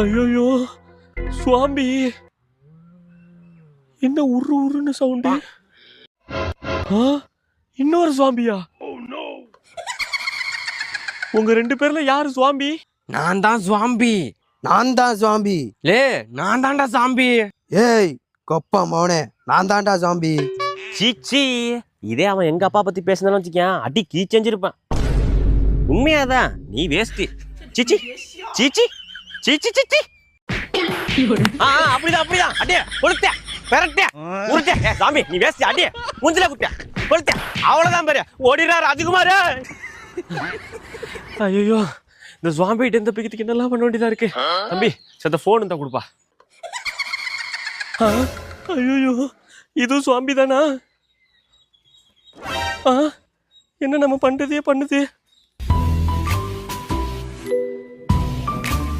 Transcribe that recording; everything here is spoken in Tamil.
ஐயோ சுவாமி, என்ன உருன்னு சவுண்டு? இன்னொரு சுவாமியா? உங்க 2 பேர்ல யாரு சுவாமி? நான் தான் சுவாமி. நான் தான் ஜாம்பி. லே நான் தான்டா சாம்பி. ஏய் கொப்பா மவனே, நான் தான்டா ஜாம்பி. சீச்சி, இதே அவன் எங்க அப்பா பத்தி பேசினாலும் வச்சுக்கேன், அடி கீச்செஞ்சிருப்பான். உண்மையாதான், நீ வேஸ்ட். சீச்சி சீச்சி சீச்சி சீச்சி. அப்படிதான் அடியே கொளுத்த பெரட்டே உருட்டே. சாமி நீ வேஸ்ட், அடியே முஞ்சில குட்ட கொளுத்த. அவ்வளவுதான் பாரு, ஓடிடா ராஜகுமார். ஐயோ, இந்த சுவாமிகிட்ட இந்த பிக்கத்துக்கு என்னெல்லாம் பண்ண வேண்டியதா இருக்கு. தம்பி சத்த போன் இருந்தா கொடுப்பா. ஐயோ, இதுவும் சுவாமி தானா? என்ன நம்ம பண்றதே பண்ணுது.